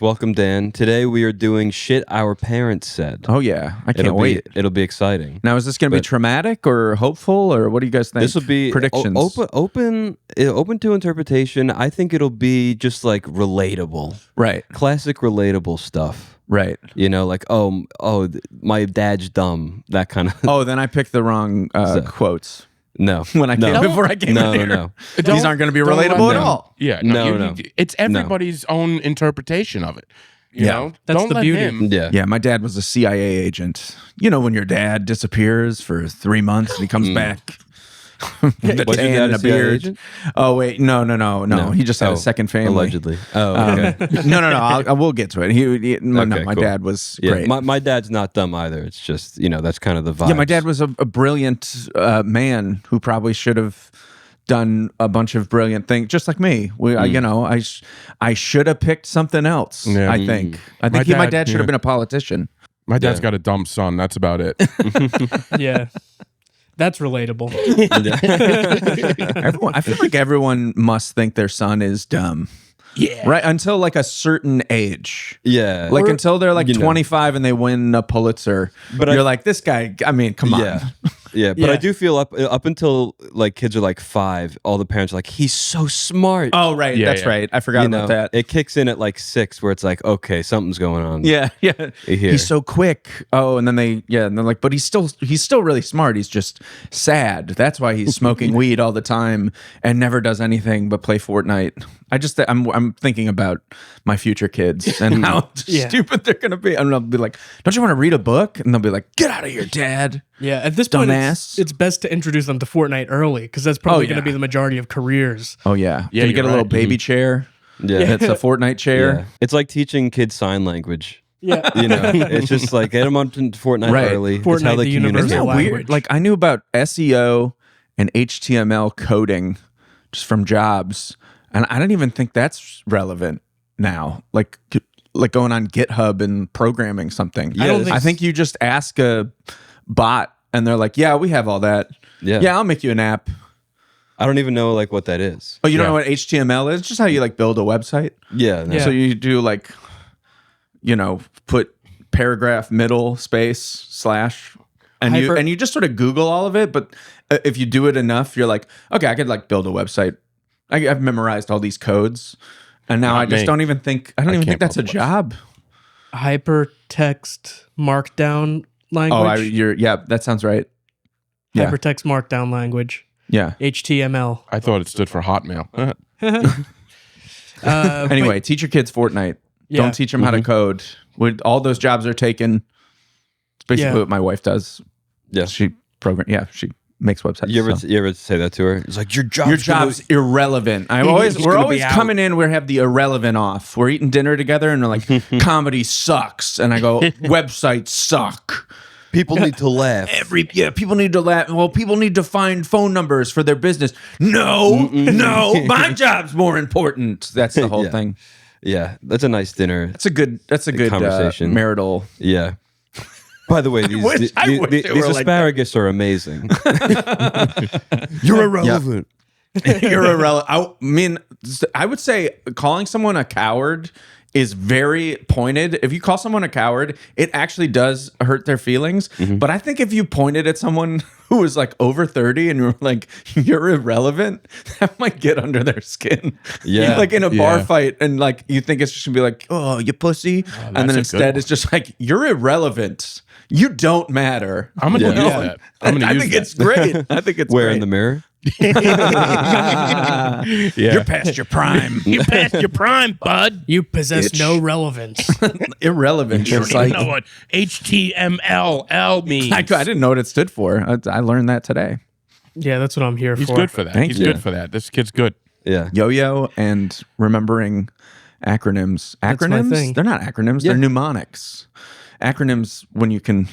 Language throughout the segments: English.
Welcome, Dan. Today we are doing shit our parents said. Oh yeah, I can't wait. It'll be exciting. Now, is this going to be traumatic or hopeful, or what do you guys think? This will be predictions. Open to interpretation. I think it'll be just like relatable, right? Classic relatable stuff, right? You know, like my dad's dumb. That kind of. Oh, then I picked the wrong quotes. No, before I came in here. No. These aren't going to be relatable at all. Yeah, no. It's everybody's own interpretation of it. You know? That's Don't the let beauty. him. Yeah, my dad was a CIA agent. You know, when your dad disappears for 3 months and he comes back. Was your dad a CIA agent? Oh wait, no. He just had a second family. Allegedly. Oh, okay. No. We'll get to it. My cool. dad was great. My dad's not dumb either. It's just that's kind of the vibe. Yeah, my dad was a brilliant man who probably should have done a bunch of brilliant things, just like me. I should have picked something else. Yeah. I think my dad should have been a politician. My dad's got a dumb son. That's about it. Yeah. That's relatable. I feel like everyone must think their son is dumb. Yeah. Right? Until like a certain age. Yeah. Like until they're like 25 and they win a Pulitzer. But you're like, this guy, I mean, come on. Yeah, but I do feel up until like kids are like 5, all the parents are like, he's so smart. Oh, right. Yeah, That's right. I forgot about that. It kicks in at like 6 where it's like, okay, something's going on. Yeah. Here. He's so quick. Oh, and then and they're like, but he's still really smart. He's just sad. That's why he's smoking weed all the time and never does anything but play Fortnite. I'm thinking about my future kids and how stupid they're gonna be. And I'll be like, don't you want to read a book? And they'll be like, get out of here, Dad. Yeah, at this point, it's best to introduce them to Fortnite early because that's probably going to be the majority of careers. Oh yeah, yeah. You get a little baby chair. Yeah, that's a Fortnite chair. Yeah. It's like teaching kids sign language. Yeah, it's just like get them onto Fortnite early. Fortnite, it's how they the communicate. universal language. Weird. Like I knew about SEO and HTML coding just from jobs, and I don't even think that's relevant now. Like going on GitHub and programming something. Yeah, I think you just ask a bot and they're like, yeah, we have all that. Yeah, I'll make you an app. I don't even know like what that is. Oh, you don't know what HTML is? It's just how you like build a website. Yeah. So you do like, put paragraph middle space / and you just sort of Google all of it. But if you do it enough, you're like, okay, I could like build a website. I've memorized all these codes, and now I just don't even think think that's a job. Hypertext markdown language. That sounds right. Yeah. Hypertext markdown language. Yeah. HTML. I thought it stood for Hotmail. Anyway, teach your kids Fortnite. Yeah. Don't teach them how to code. All those jobs are taken. It's basically what my wife does. Yeah. She makes websites. You ever say that to her? It's like your job's irrelevant. We're always coming in. We have the irrelevant off. We're eating dinner together, and they're like, "Comedy sucks," and I go, "Websites suck." People need to laugh. People need to laugh. Well, people need to find phone numbers for their business. No, my job's more important. That's the whole thing. Yeah, that's a nice dinner. That's a good conversation. Marital. Yeah. By the way, these asparagus are amazing. You're irrelevant. You're irrelevant. I would say calling someone a coward is very pointed. If you call someone a coward, it actually does hurt their feelings. Mm-hmm. But I think if you pointed at someone who is like over 30 and you're like, you're irrelevant, that might get under their skin. Yeah. Like in a bar fight, and like you think it's just gonna be like, oh, you pussy. And then instead it's just like, you're irrelevant. You don't matter. I'm gonna use that. I think it's great. I think it's Where great. in the mirror? You're past your prime. You're past your prime, bud. You possess no relevance. Irrelevant. You don't even know what HTML means. I didn't know what it stood for. I learned that today. Yeah, that's what I'm here He's for. good for that. Thank you. Good for that. This kid's good. Yeah. Yo-yo and remembering acronyms. That's my thing. They're not acronyms. They're mnemonics. Acronyms when you can...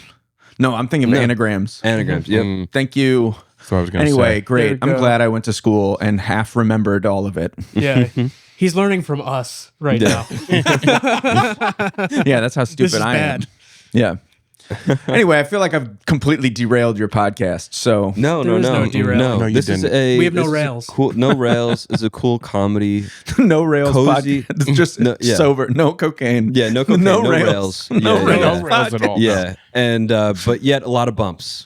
No, I'm thinking of anagrams. Anagrams, yep. Thank you. That's what I was going to say. Anyway, great. I'm glad I went to school and half remembered all of it. Yeah. He's learning from us right now. Yeah, that's how stupid This is I am. bad. Yeah. Anyway, I feel like I've completely derailed your podcast. So No, There is no derailment. No, you This is didn't. a. We have no this is a rails. Cool, no rails is a cool comedy. no rails Cozy. podcast. It's just yeah. sober, no cocaine. Yeah, no cocaine, no rails. No Yeah, rails. No rails at all. Yeah, and but yet a lot of bumps.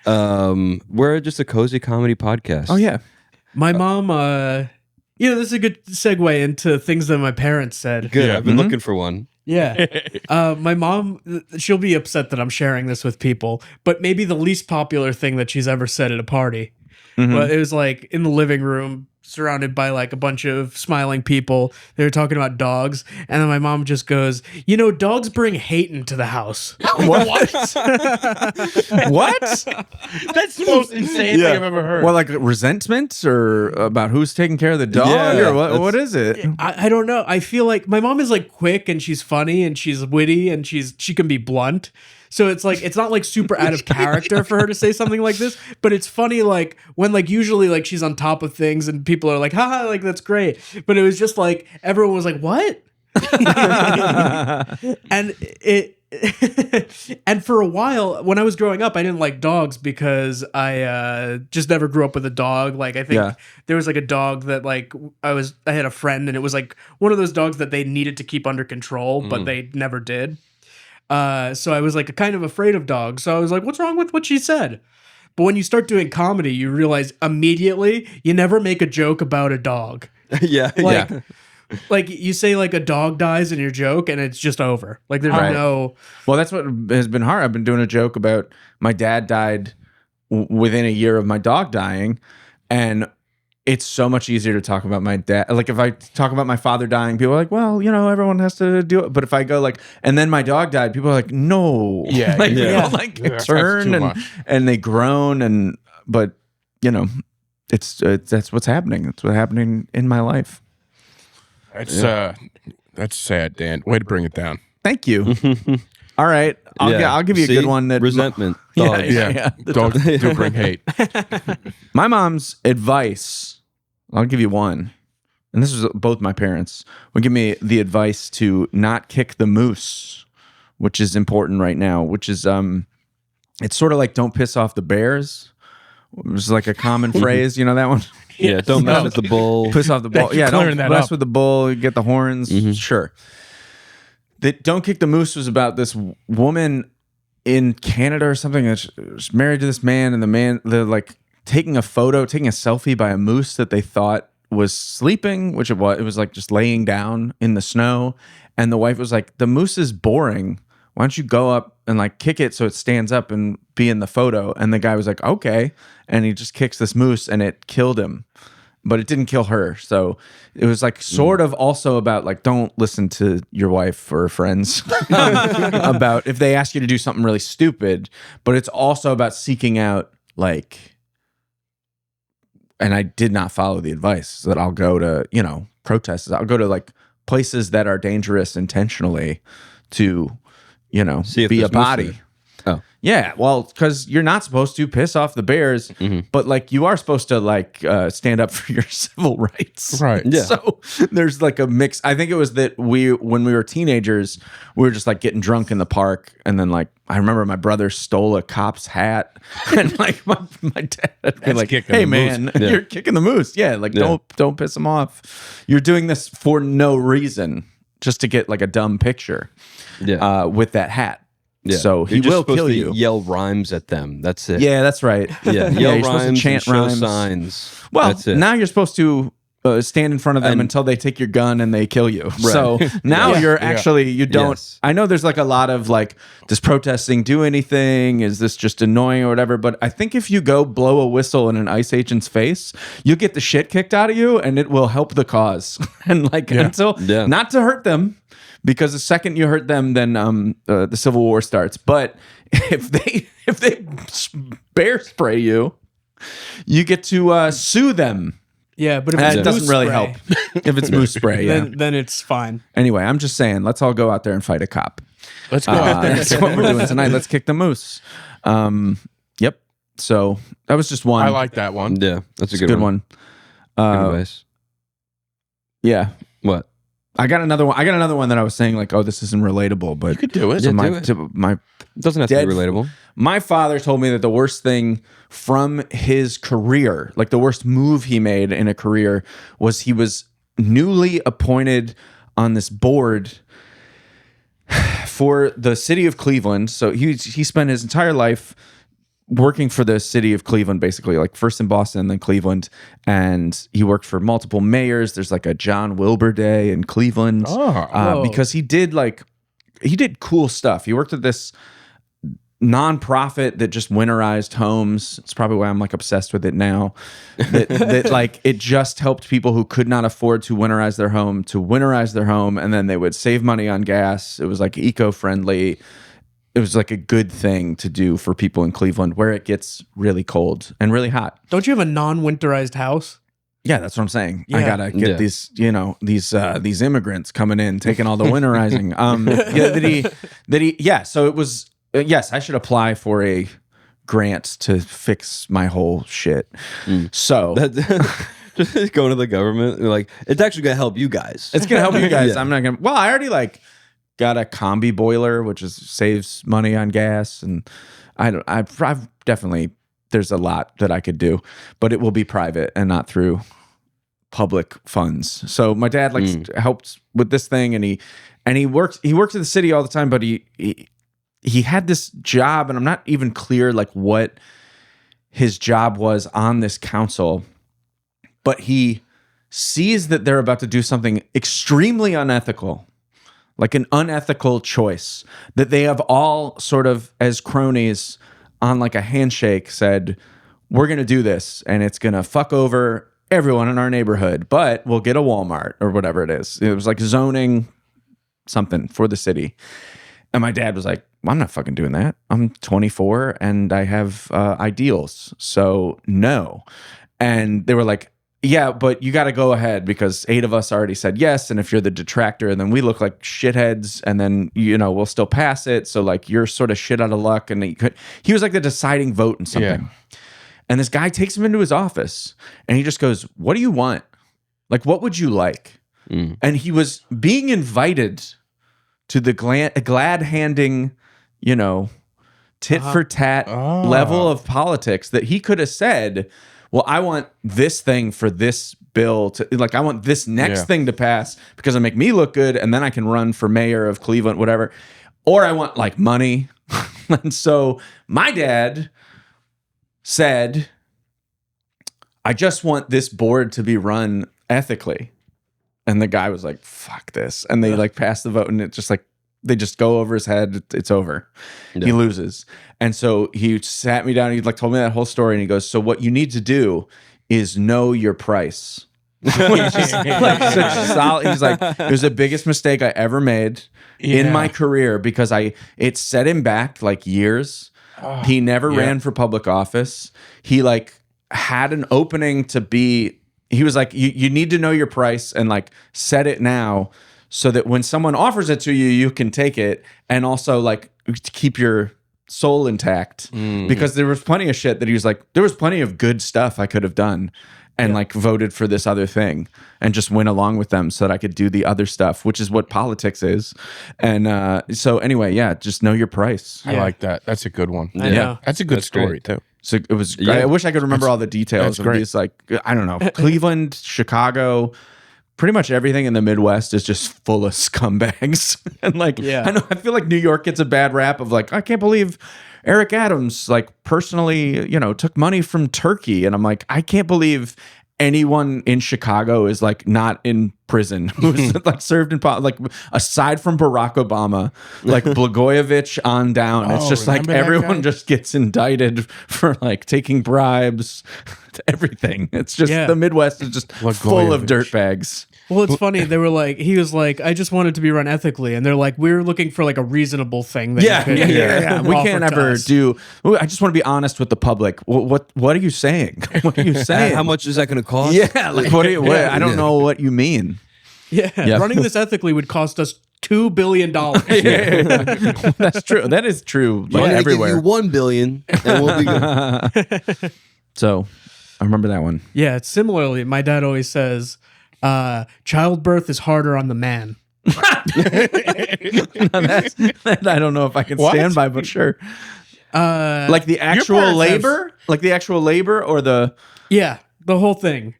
We're just a cozy comedy podcast. Oh yeah. My mom, this is a good segue into things that my parents said. Good. Yeah. I've been looking for one. Yeah. My mom, she'll be upset that I'm sharing this with people, but maybe the least popular thing that she's ever said at a party. But it was like in the living room, surrounded by like a bunch of smiling people. They were talking about dogs. And then my mom just goes, dogs bring hate into the house. What? What? That's the most insane thing I've ever heard. Well, like resentment or about who's taking care of the dog Yeah, or what? that's- What is it? I don't know. I feel like my mom is like quick and she's funny and she's witty and she can be blunt. So it's like it's not like super out of character for her to say something like this, but it's funny like when like usually like she's on top of things and people are like, haha, like that's great. But it was just like everyone was like, what? And and for a while when I was growing up, I didn't like dogs because I just never grew up with a dog. Like I think there was like a dog that like I had a friend and it was like one of those dogs that they needed to keep under control, but they never did. So I was like kind of afraid of dogs. So I was like, what's wrong with what she said? But when you start doing comedy, you realize immediately you never make a joke about a dog. Yeah. Like you say like a dog dies in your joke and it's just over. Like there's no. Well, that's what has been hard. I've been doing a joke about my dad died within a year of my dog dying, and it's so much easier to talk about my dad. Like if I talk about my father dying, people are like, well, everyone has to do it. But if I go like, and then my dog died, people are like, no. Yeah. Like, Yeah. Like turn and they groan but it's that's what's happening. That's what's happening in my life. That's sad, Dan. Way to bring it down. Thank you. All right. I'll give you a good one. That resentment. Yeah, Dogs. yeah. Dogs do bring hate. My mom's advice, I'll give you one, and this is both my parents, would give me the advice to not kick the moose, which is important right now, which is, it's sort of like don't piss off the bears, which is like a common phrase, you know that one? Yeah, don't mess with the bull. Piss off the bull. Yeah, don't that mess up. with the bull, you get the horns, sure. That Don't Kick the Moose was about this woman in Canada or something that's married to this man, and they're like taking a selfie by a moose that they thought was sleeping, which it was like just laying down in the snow. And the wife was like, the moose is boring. Why don't you go up and like kick it so it stands up and be in the photo? And the guy was like, okay. And he just kicks this moose and it killed him. But it didn't kill her. So it was like sort of also about like, don't listen to your wife or friends about if they ask you to do something really stupid. But it's also about seeking out like, and I did not follow the advice that I'll go to, protests. I'll go to like places that are dangerous intentionally to, See if be a there's moose body. there. Oh. Yeah, well, because you're not supposed to piss off the bears, but like you are supposed to like stand up for your civil rights, Right. Yeah. So there's like a mix. I think it was that when we were teenagers, we were just like getting drunk in the park, and then like I remember my brother stole a cop's hat, and like my dad would be like, kicking "Hey the man, moose." Yeah. you're kicking the moose. Yeah, like don't piss him off. You're doing this for no reason, just to get like a dumb picture with that hat." Yeah. So he You're just will supposed kill to you. yell rhymes at them. That's it. Yeah, that's right. Yeah. Yell you're supposed to rhymes, chant and show rhymes. signs. Well, That's it. now you're supposed to stand in front of them And- until they take your gun and they kill you. So now Yeah. you're actually, you don't, Yes. I know there's like a lot of like, does protesting do anything? Is this just annoying or whatever? But I think if you go blow a whistle in an ICE agent's face, you get the shit kicked out of you and it will help the cause. And like until, not to hurt them, because the second you hurt them, then the Civil War starts. But if they bear spray you, you get to sue them. Yeah, but if That it's doesn't moose really spray, help. If it's moose spray, yeah. then it's fine. Anyway, I'm just saying, let's all go out there and fight a cop. Let's go out there. That's what we're doing tonight. Let's kick the moose. Yep. So that was just one. I like that one. Yeah, that's a It's good one. one. Good advice. Yeah. What? I got another one that I was saying like, oh, this isn't relatable, but You could do it. So Yeah, do it. my It doesn't have to Dead- be relatable. My father told me that the worst thing from his career, like the worst move he made in a career, was he was newly appointed on this board for the city of Cleveland. So he spent his entire life working for the city of Cleveland, basically, like first in Boston, then Cleveland. And he worked for multiple mayors. There's like a John Wilbur Day in Cleveland because he did cool stuff. He worked at this nonprofit that just winterized homes. It's probably why I'm like obsessed with it now. That like it just helped people who could not afford to winterize their home, and then they would save money on gas. It was like eco-friendly. It was like a good thing to do for people in Cleveland where it gets really cold and really hot. Don't you have a non-winterized house? Yeah, that's what I'm saying. I Yeah. gotta get these immigrants coming in, taking all the winterizing. So it was. Yes, I should apply for a grant to fix my whole shit. So Just go to the government. They're like, it's actually gonna help you guys. it's gonna help you guys. Yeah. I'm not gonna. Well, I already like got a combi boiler, which saves money on gas, and I've definitely. There's a lot that I could do, but it will be private and not through public funds. So my dad helped with this thing, and he works at the city all the time, but he had this job, and I'm not even clear like what his job was on this council, but he sees that they're about to do something extremely unethical, like an unethical choice that they have all sort of as cronies on like a handshake said, we're going to do this and it's going to fuck over everyone in our neighborhood, but we'll get a Walmart or whatever it is. It was like zoning something for the city. And my dad was like, well, I'm not fucking doing that. I'm 24 and I have ideals. So no. And they were like, yeah, but you got to go ahead because 8 of us already said yes. And if you're the detractor, then we look like shitheads and then, we'll still pass it. So like you're sort of shit out of luck. And he was like the deciding vote in something. Yeah. And this guy takes him into his office and he just goes, what do you want? Like, what would you like? And he was being invited to the glad handing, tit for tat level of politics that he could have said, well, I want this thing for this bill to like, I want this next thing to pass because it'll make me look good. And then I can run for mayor of Cleveland, whatever. Or I want like money. And so my dad said, I just want this board to be run ethically. And the guy was like, fuck this. And they like pass the vote and it just like, they just go over his head. It's over. Yeah. He loses. And so he sat me down. He like told me that whole story. And he goes, so what you need to do is know your price. He's like such solid. He's like, it was the biggest mistake I ever made in my career because it set him back like years. He never ran for public office. He like had an opening to be, he was like, you need to know your price and like set it now. So that when someone offers it to you, you can take it and also like keep your soul intact. Because there was plenty of shit that he was like, there was plenty of good stuff I could have done and like voted for this other thing and just went along with them so that I could do the other stuff, which is what politics is. And so anyway, just know your price. I like that. That's a good one. Yeah. That's a good story too. So it was great. I wish I could remember all the details of these, like, I don't know, Cleveland, Chicago, pretty much everything in the Midwest is just full of scumbags. And like, I feel like New York gets a bad rap of like, I can't believe Eric Adams, like personally, took money from Turkey. And I'm like, I can't believe anyone in Chicago is like not in prison who's like served in like aside from Barack Obama, like Blagojevich on down. It's just like everyone just gets indicted for like taking bribes to everything. It's just the Midwest is just full of dirtbags. Well, it's funny. They were like, he was like, I just wanted to be run ethically. And they're like, we're looking for like a reasonable thing. That We can't ever do. I just want to be honest with the public. What are you saying? What are you saying? How much is that going to cost? Yeah. Like, what I don't know what you mean. Yeah. Running this ethically would cost us $2 billion. That's true. That is true. Like everywhere. Give you $1 billion and we'll be good. So I remember that one. Yeah. Similarly, my dad always says, childbirth is harder on the man. That I don't know if I can stand by, but sure. Like the actual labor, or the the whole thing.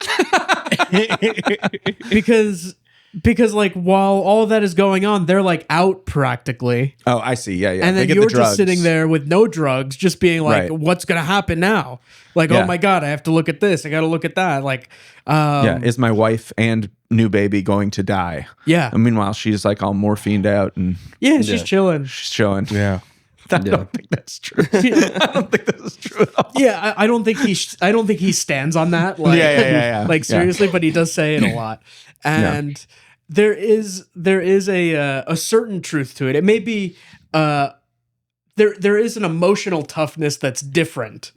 Because like while all of that is going on, they're like out practically. Oh, I see. Yeah. And then you're just sitting there with no drugs, just being like, what's gonna happen now? Like, oh my God, I have to look at this, I gotta look at that. Like is my wife and new baby going to die? Yeah. And meanwhile, she's like all morphined out and she's chilling. She's chilling. Yeah. I don't think that's true. I don't think this is true at all. Yeah, I don't think he stands on that. Like, yeah. Like seriously, but he does say it a lot, and there is a certain truth to it. It may be there is an emotional toughness that's different,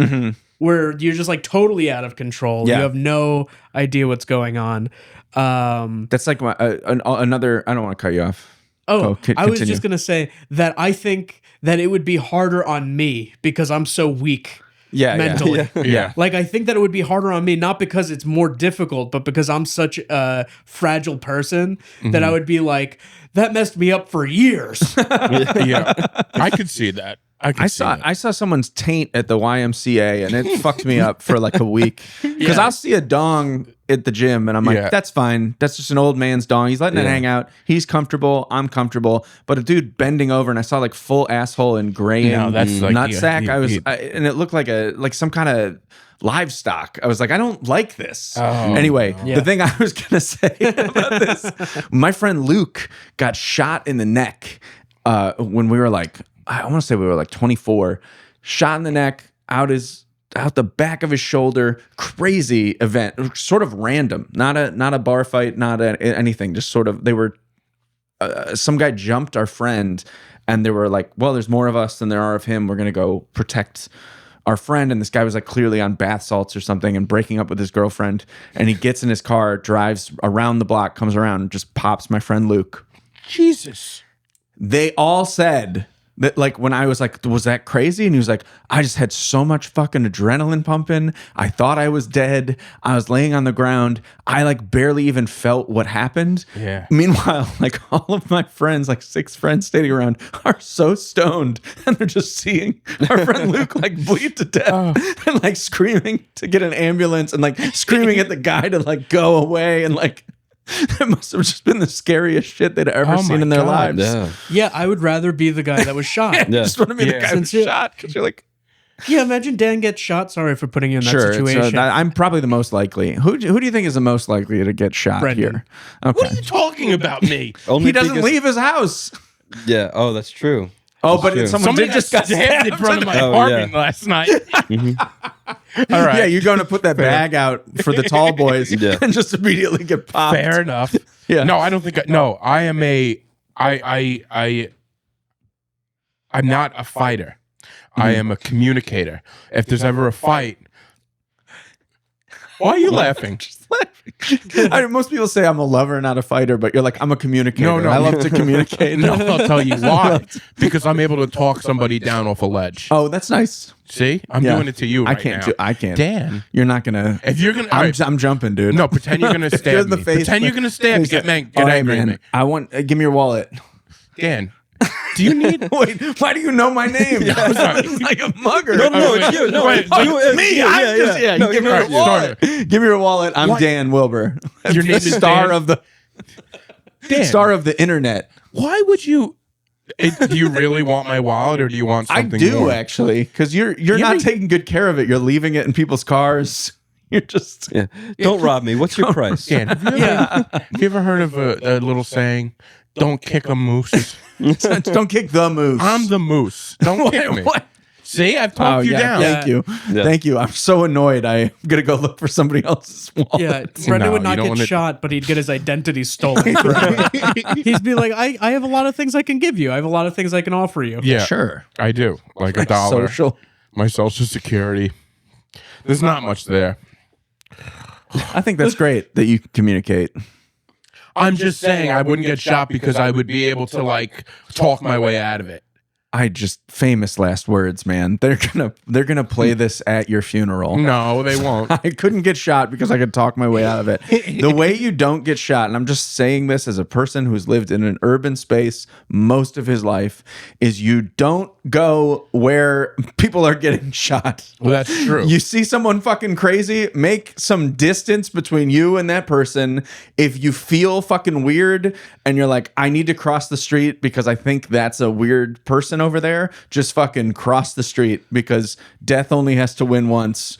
where you're just like totally out of control. Yeah. You have no idea what's going on. That's like another. I don't want to cut you off. I was just gonna say that I think that it would be harder on me because I'm so weak. Mentally. Yeah. Like, I think that it would be harder on me, not because it's more difficult, but because I'm such a fragile person that I would be like, that messed me up for years. Yeah. I could see that. I saw someone's taint at the YMCA and it fucked me up for like a week. Because I'll see a dong at the gym and I'm like, that's fine. That's just an old man's dong. He's letting it hang out. He's comfortable. I'm comfortable. But a dude bending over and I saw like full asshole and gray and nutsack. And it looked like some kind of livestock. I was like, I don't like this. Anyway, the thing I was gonna say about this, my friend Luke got shot in the neck when we were like, I want to say we were like 24, shot in the neck, out the back of his shoulder. Crazy event, sort of random, not a bar fight, not anything. Just sort of, they were some guy jumped our friend, and they were like, well, there's more of us than there are of him. We're gonna go protect our friend. And this guy was like clearly on bath salts or something and breaking up with his girlfriend. And he gets in his car, drives around the block, comes around, and just pops my friend Luke. Jesus. They all said that, like, when I was like, was that crazy? And he was like, I just had so much fucking adrenaline pumping. I thought I was dead. I was laying on the ground. I like barely even felt what happened. Yeah. Meanwhile, like all of my friends, like 6 friends standing around, are so stoned and they're just seeing our friend Luke like bleed to death and like screaming to get an ambulance and like screaming at the guy to like go away and like. It must have just been the scariest shit they'd ever seen in their lives. Yeah, I would rather be the guy that was shot. I just want to be the guy who was shot because you're like, imagine Dan gets shot. Sorry for putting you in that situation. I'm probably the most likely. Who do you think is the most likely to get shot Brendan. here? Okay. What are you talking about me? He doesn't leave his house. Yeah. Oh, that's true. Oh, but somebody just got stabbed in front of my apartment last night. All right. Yeah, you're going to put that bag out for the tall boys and just immediately get popped. Fair enough. Yeah. No, I don't think. I am I'm not a fighter. I am a communicator. If there's ever a fight, why are you laughing? Most people say I'm a lover, not a fighter, but you're like, I'm a communicator. No. I love to communicate. No, I'll tell you why. Because I'm able to talk somebody down off a ledge. Oh, that's nice. See, I'm doing it to you right now. I can't. Dan, you're not gonna. If you're gonna, I'm jumping, dude. No, pretend you're gonna stab me. Pretend you're gonna stab me. Get angry at me. I want. Give me your wallet. Dan, do you need? Wait, why do you know my name? Like a mugger. No, it's you. No, it's me. No, give me your wallet. Give me your wallet. I'm Dan Wilbur. Your name is star Dan? of the Dan. Star of the internet. Why would you? Do you really want my wallet, or do you want something I do more? actually, because you're not taking good care of it. You're leaving it in people's cars. You're just Don't rob me. What's your price? Dan, have you ever heard of a little saying? Don't kick a moose. Don't kick the moose. I'm the moose. Don't kick me. What? See, I've talked you down. Thank you. Yeah. Thank you. I'm so annoyed. I'm going to go look for somebody else's wallet. Yeah, Brendan would not get shot, but he'd get his identity stolen. He'd be like, I have a lot of things I can give you. I have a lot of things I can offer you. Yeah, sure. I do. Like $1. Social. My social security. There's not much there. I think that's great that you communicate. I'm just saying I wouldn't get shot because I would be able to like talk my way out of it. famous last words, man. They're gonna play this at your funeral. No, they won't. I couldn't get shot because I could talk my way out of it. The way you don't get shot, and I'm just saying this as a person who's lived in an urban space most of his life, is you don't go where people are getting shot. Well, that's true. You see someone fucking crazy, make some distance between you and that person. If you feel fucking weird and you're like, I need to cross the street because I think that's a weird person over there, just fucking cross the street, because death only has to win once.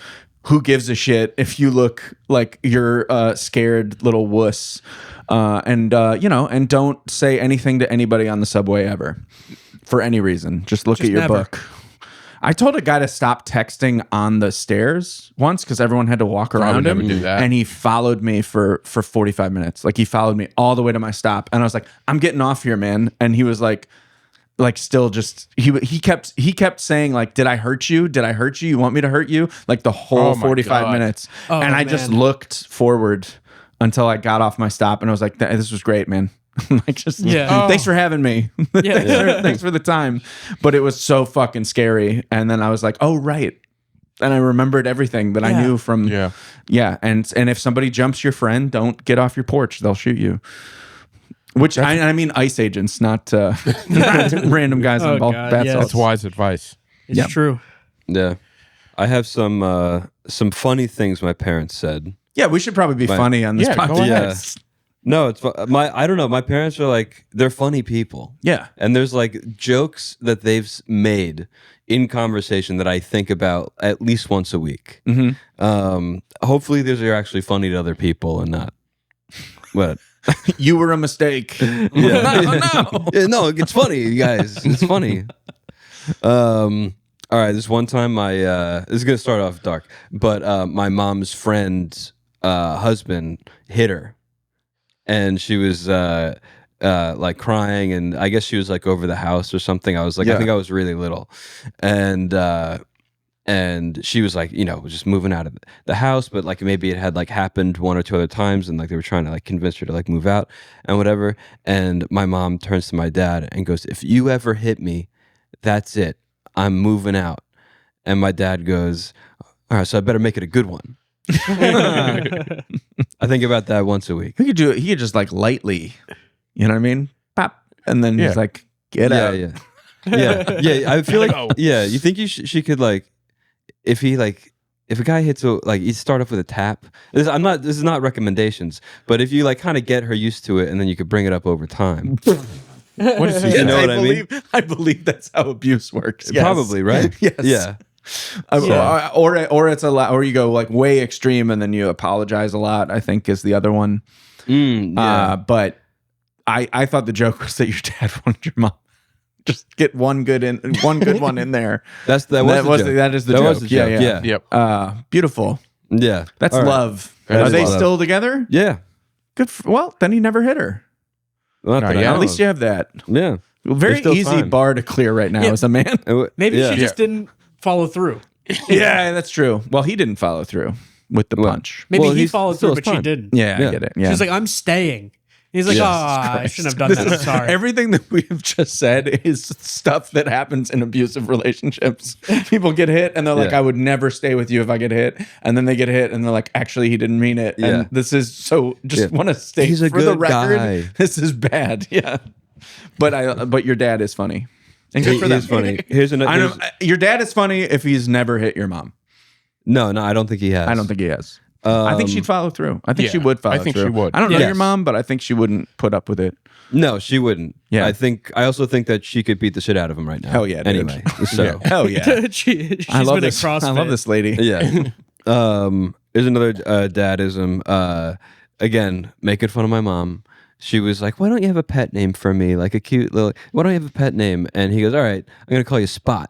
Who gives a shit if you look like you're a scared little wuss? And don't say anything to anybody on the subway ever for any reason. Just look at your book. I told a guy to stop texting on the stairs once because everyone had to walk around him. Do that. And he followed me for 45 minutes. Like, he followed me all the way to my stop. And I was like, I'm getting off here, man. And he was like still just, he kept saying, like, did I hurt you? Did I hurt you? You want me to hurt you? Like the whole 45 minutes. Oh, and I man. just looked forward until I got off my stop. And I was like, this was great, man. Like, just thanks for having me. Thanks for the time. But it was so fucking scary. And then I was like, oh right. And I remembered everything that I knew from and if somebody jumps your friend, don't get off your porch. They'll shoot you. Which I mean ICE agents, not random guys on bath salts. That's wise advice. It's true. Yeah. I have some funny things my parents said. Yeah, we should probably be funny on this go podcast. ahead. No, it's I don't know. My parents are like, they're funny people. Yeah. And there's like jokes that they've made in conversation that I think about at least once a week. Mm-hmm. Hopefully these are actually funny to other people and not what. You were a mistake. Yeah. No. Yeah, no, it's funny, you guys. It's funny. All right, this one time this is gonna start off dark, but my mom's friend's husband hit her. And she was like crying, and I guess she was like over the house or something. I was like, I think I was really little, and she was like, just moving out of the house, but like maybe it had like happened one or two other times, and like they were trying to like convince her to like move out and whatever. And my mom turns to my dad and goes, "If you ever hit me, that's it. I'm moving out." And my dad goes, "All right, so I better make it a good one." I think about that once a week. He could do it. He could just like lightly, you know what I mean? Pop, and then he's like, "Get out." Yeah. I feel like you think she could like, if a guy hits you start off with a tap. This is not recommendations, but if you like kind of get her used to it, and then you could bring it up over time. What is he? You know what I mean? I believe that's how abuse works. Yes. Probably, right? Yes. Yeah. Or it's a lot, or you go like way extreme and then you apologize a lot, I think is the other one. But I thought the joke was that your dad wanted your mom just get one good one in there. That is the joke. Yeah. Yep. Beautiful. Yeah. That's All right. love. That Are is they love. still together? Yeah. Good. Well, then he never hit her. Not that I know At least of. you have that. Yeah. Very still easy fine. bar to clear right now as a man. Maybe she just didn't follow through. Yeah, that's true. Well, he didn't follow through with the punch. Maybe Well, he he's followed still through, but she fine. didn't. Yeah, I get it. Yeah. She's like, I'm staying. He's like, I shouldn't have done that. I'm sorry. Everything that we have just said is stuff that happens in abusive relationships. People get hit and they're like, Yeah. I would never stay with you if I get hit. And then they get hit and they're like, actually, he didn't mean it. Yeah. And this is so just want to state He's a for the good record, guy. this is bad. Yeah. But your dad is funny. And good for He them. is funny. Here's I another. know, your dad is funny if he's never hit your mom. No, I don't think he has. I don't think he has. I think she'd follow through. I think yeah, she would follow I think through. she would. I don't know Yes. your mom, but I think she wouldn't put up with it. No, she wouldn't. Yeah. I also think that she could beat the shit out of him right now. Hell yeah, dude. Anyway, so Hell yeah. She's I love been this. at CrossFit. I love this lady. yeah. There's another dadism. Again, making fun of my mom. She was like, "Why don't you have a pet name for me? Like a cute little. Why don't you have a pet name?" And he goes, "All right, I'm gonna call you Spot."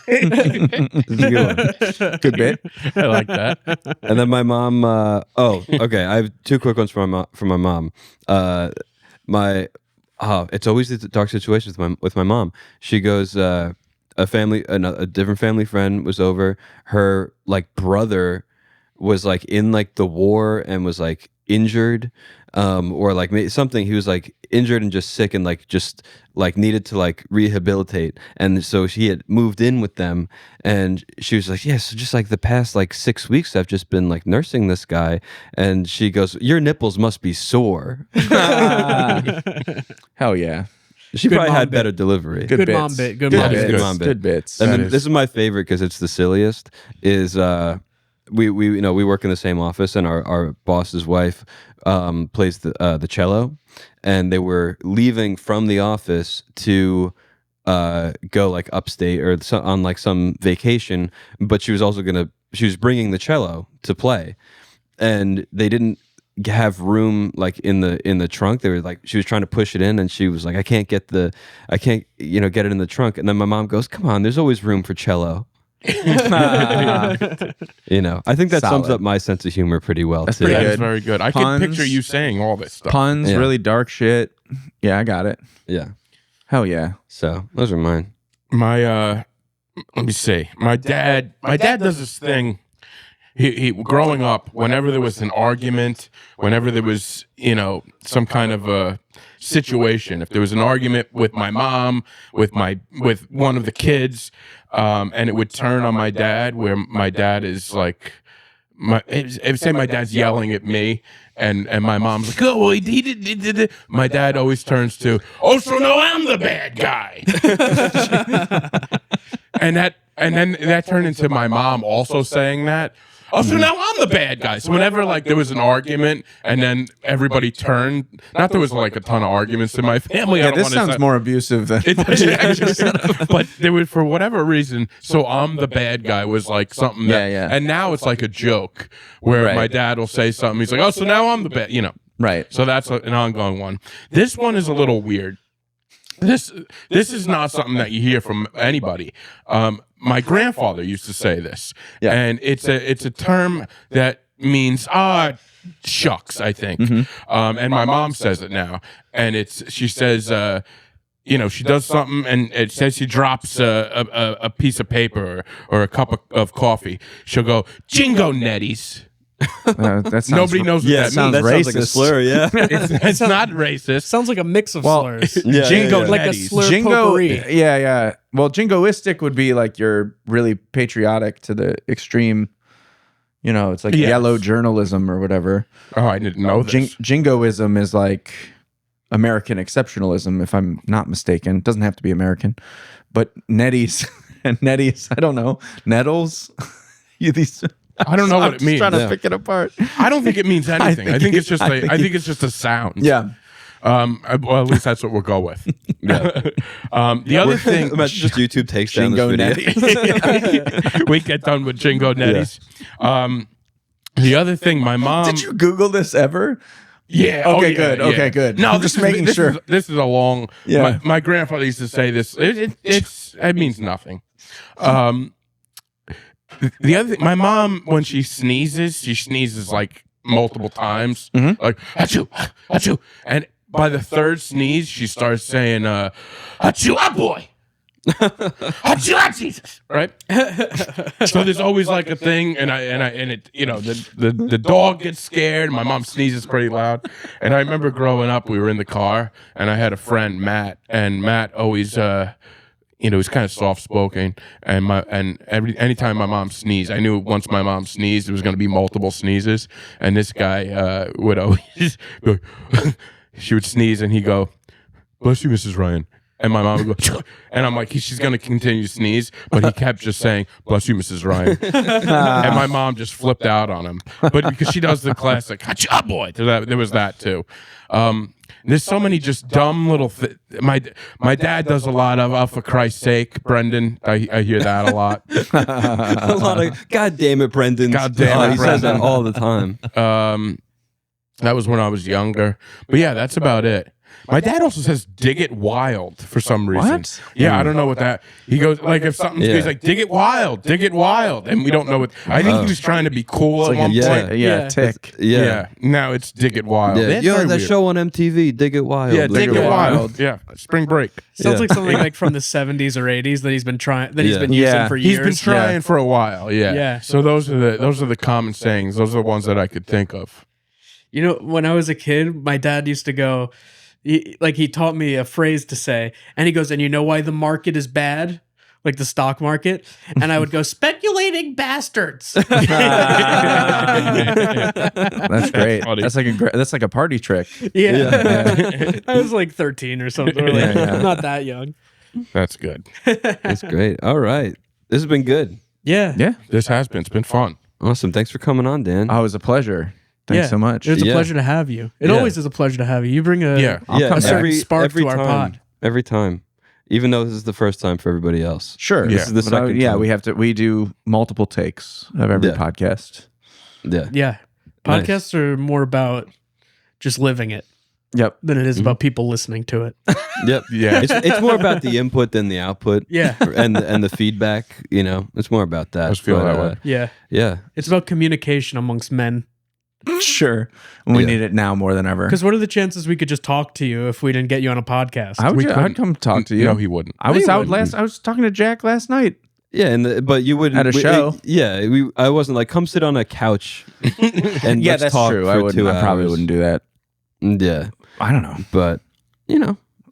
This is a good one. Good bit. I like that. And then my mom. Okay. I have two quick ones from my mom. It's always the dark situations with my mom. She goes, a different family friend was over. Her like brother was like in like the war and was like injured, or like something. He was like injured and just sick and like just like needed to like rehabilitate. And so she had moved in with them, and she was like, so just like the past like 6 weeks, I've just been like nursing this guy. And she goes, your nipples must be sore. Hell yeah. She Good probably mom had bit. better delivery. Good bits. mom bit. Good Good mom bits. bit. Good mom bit. Good bits. And That then is- this is my favorite because it's the silliest. Is we work in the same office, and our boss's wife plays the cello, and they were leaving from the office to go like upstate or on like some vacation, but she was bringing the cello to play, and they didn't have room like in the trunk. They were like, she was trying to push it in, and she was like, I can't get it in the trunk. And then my mom goes, come on, there's always room for cello. I think that sums Solid. up my sense of humor pretty well too. pretty That good. is very good. I Puns. can picture you saying all this stuff. Puns, Yeah. really dark shit. Yeah, I got it. Yeah. Hell yeah. So those are mine. My let me see. My dad does this thing. He growing up, whenever there was an argument, whenever there was, some kind of a situation, if there was an argument with my mom, with one of the kids, and it would turn on my dad, where my dad is like, say my dad's yelling at me, and my mom's like, oh, well, he did it. My dad always turns to, oh, so now I'm the bad guy. and then that turned into my mom also saying that. Oh, so now I'm the bad guy. So whenever like there was an argument and then everybody turned, not there was like a ton of arguments in my family. I Yeah, don't this wanna sounds say- more abusive than. but there was, for whatever reason, so I'm the bad guy was like something that, Yeah. and now it's like a joke where Right. my dad will say something. He's like, oh, so now I'm the bad, Right. So that's an ongoing one. This one is a little weird. This is not something that you hear from anybody. My grandfather used to say this, Yeah. and it's a term that means shucks, I think. And my mom says it now, and she says she does something, and it says she drops a piece of paper or a cup of coffee. She'll go, "Jingo netties." That sounds, Nobody knows what that sounds means. That sounds like a racist. slur, yeah. It's not racist. Sounds like a mix of Well, slurs. Yeah, Jingo yeah, yeah. Like a netties. slur Jingo, potpourri. yeah. Well, jingoistic would be like you're really patriotic to the extreme. It's like Yes. yellow journalism or whatever. Oh, I didn't know this. Jingoism is like American exceptionalism, if I'm not mistaken. It doesn't have to be American, but netties and netties. I don't know. Nettles. These. I don't know I'm what it just means. trying to pick it apart. I don't think it means anything. I think it's just a sound. Yeah. Well, at least that's what we'll go with. The other thing, Imagine just YouTube takes down Jingo this video. netties. we get done with Jingo netties. The other thing, my mom. Did you Google this ever? Yeah. Okay, good. Okay, good. No, I'm just making sure. This is a long. Yeah. My grandfather used to say this. It means nothing. The other thing, my mom, when she sneezes like multiple times, like achoo, achoo, and by the third sneeze, she starts saying, achoo, ah boy. Achoo, ah Jesus, right? So there's always like a thing, and it, the dog gets scared. My mom sneezes pretty loud, and I remember growing up, we were in the car, and I had a friend, Matt, and Matt always, he's kind of soft spoken, and anytime my mom sneezed, I knew once my mom sneezed, it was going to be multiple sneezes, and this guy would always go, she would sneeze, and he'd go, "Bless you, Mrs. Ryan." And my mom would go, and I'm like, she's going to continue to sneeze, but he kept just saying, "Bless you, Mrs. Ryan." And my mom just flipped out on him. But because she does the classic, "Hacha boy," there was that too. There's so many just dumb little my dad does a lot of, "Oh, for Christ's sake, Brendan." I hear that a lot. A lot of God damn it, Brendan. God damn it, He says that Brendan. all the time. That was when I was younger. But yeah, that's about it. My dad also says "dig it wild" for some reason. What? Yeah, I don't know what that. He goes like if something's Yeah. he's like "dig it wild," and we don't know what. I think he was trying to be cool at one yeah. point. Yeah, Yeah. tick. Yeah. Now it's "dig it wild." Yeah. That's Yo, very that weird. show on MTV, Dig It Wild. Yeah, "dig it wild." Yeah, spring break. Sounds Yeah. like something like from the 70s or 80s that he's been trying that he's Yeah. been using Yeah. for He's years. been trying for a while. Yeah. Yeah. So those are the common sayings. Those are the ones that I could think of. You know, when I was a kid, my dad used to go, he taught me a phrase to say, and he goes, and you know why the market is bad? Like the stock market. And I would go, speculating bastards. That's great. funny. That's like a party trick. Yeah. I was like 13 or something. Or like, Yeah. Not that young. That's good. That's great. All right. This has been good. Yeah. Yeah. This has been. It's been fun. Awesome. Thanks for coming on, Dan. Oh, it was a pleasure. Thanks so much. It was a Yeah. pleasure to have you. It Yeah. always is a pleasure to have you. You bring a Yeah. a certain spark to our time, pod. Every time. Even though this is the first time for everybody else. Sure. Yeah. This is the But, second time. we do multiple takes of every Yeah. podcast. Yeah. Yeah. Nice. Podcasts are more about just living it Yep. than it is about people listening to it. Yep. Yeah. It's more about the input than the output. Yeah. And the feedback, it's more about that. I just feel But, that way. Yeah. Yeah. It's about communication amongst men. Sure. We Yeah. need it now more than ever. Because what are the chances we could just talk to you if we didn't get you on a podcast? I'd come talk to you. No, he wouldn't. I was No, out you last. I was talking to Jack last night. Yeah, but you wouldn't At a show. I wasn't like, come sit on a couch and Yeah, let's that's talk true. for I wouldn't. 2 I probably hours. wouldn't do that. Yeah, I don't know. but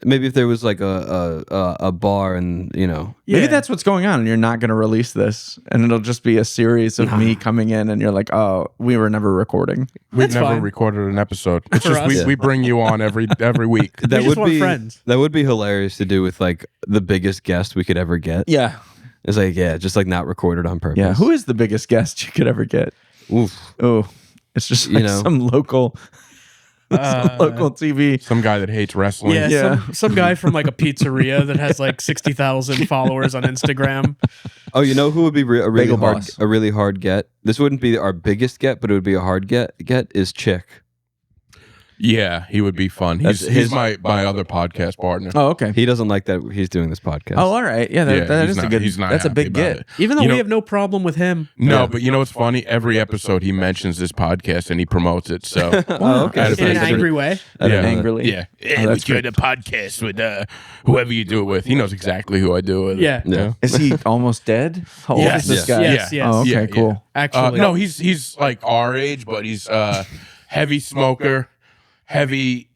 maybe if there was like a bar and Maybe that's what's going on, and you're not going to release this, and it'll just be a series of me coming in, and you're like, "Oh, we were never recording." We've That's never fine. recorded an episode. It's For just us. we bring you on every week. that just would want be friends. that would be hilarious to do with like the biggest guest we could ever get. Yeah, It's like just like not recorded on purpose. yeah. Who is the biggest guest you could ever get? Oof. Oh, it's just like some local TV. Some guy that hates wrestling. Yeah, Yeah. Some guy from like a pizzeria that has like 60,000 followers on Instagram. Oh, you know who would be a Bagel Boss. really hard get? This wouldn't be our biggest get, but it would be a hard get is Chick. Yeah, he would be fun. He's my other podcast partner. Oh, okay. He doesn't like that he's doing this podcast. Oh, all right. Yeah, Yeah, that he's is a not- good. he's not That's a happy big about get. it. Even though You we know- have no problem with him. No, but you know what's funny? Every episode he mentions this podcast and he promotes it. So Oh, okay. Out of In an That's angry way. Angrily. Yeah, Oh, that's we do the podcast with whoever you do it with. He knows exactly who I do it with. Yeah. Yeah. Is he almost dead? How old Yes. is this Yeah. guy? Yes, yes. Oh, okay, Yeah, cool. yeah. Actually. No, he's like our age, but he's heavy smoker, heavy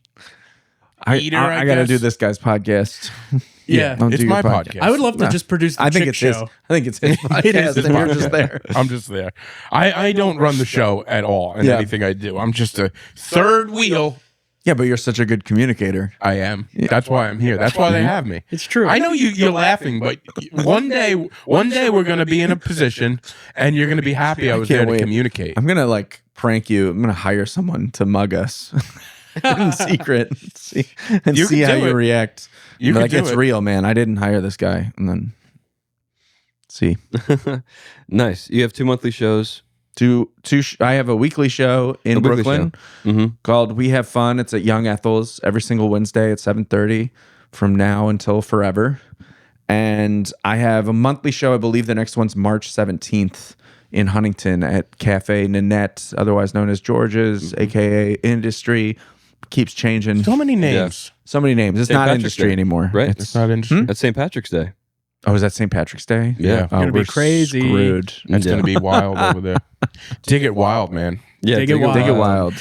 eater. I I got to guess. do this guy's podcast. Yeah. Don't It's do your my podcast. I would love to No. just produce the I think chick it's show. his. I think it's his podcast. his and you're podcast. just there. I'm just there. I don't run the show at all in Yeah. anything I do. I'm just a third wheel. Yeah, but you're such a good communicator. I am. That's why I'm here. That's why they have me. It's true. I know you're laughing, but one day we're gonna be in a position, and you're gonna be happy I was can't there to wait. communicate. I'm gonna like prank you. I'm gonna hire someone to mug us in secret and see You see can how do you it. react. You Be can like, do it's it. real, man. I didn't hire this guy, and then see. Nice. You have 2 monthly shows. I have a weekly show in A weekly Brooklyn called We Have Fun. It's at Young Ethel's every single Wednesday at 7:30 from now until forever. And I have a monthly show. I believe the next one's March 17th in Huntington at Cafe Nanette, otherwise known as George's, aka Industry. Keeps changing. So many names. So many names. It's St. not Patrick's Industry Day, anymore. right? It's not interesting. That's St. Patrick's Day. Oh, is that St. Patrick's Day? Yeah. Oh, Gonna be we're crazy. Screwed. It's Yeah. gonna be wild over there. Dig it wild, man. Yeah. Dig it Dig wild. Dig it wild.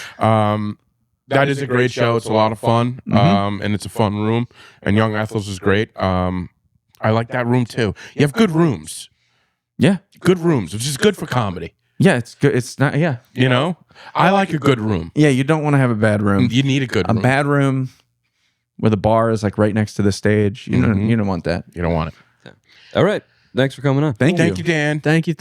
That is a great show. It's a lot of fun, and it's a fun room. And Young Ethel's is great. I like that room too. You have good rooms. Yeah. Good rooms, which is good for comedy. Yeah, it's good. It's not. Yeah. You know, I like a good room. Yeah, you don't want to have a bad room. You need a good A room. bad room where the bar is like right next to the stage. You don't want that. You don't want it. All right. Thanks for coming on. Thank you. Thank you, Dan. Thank you.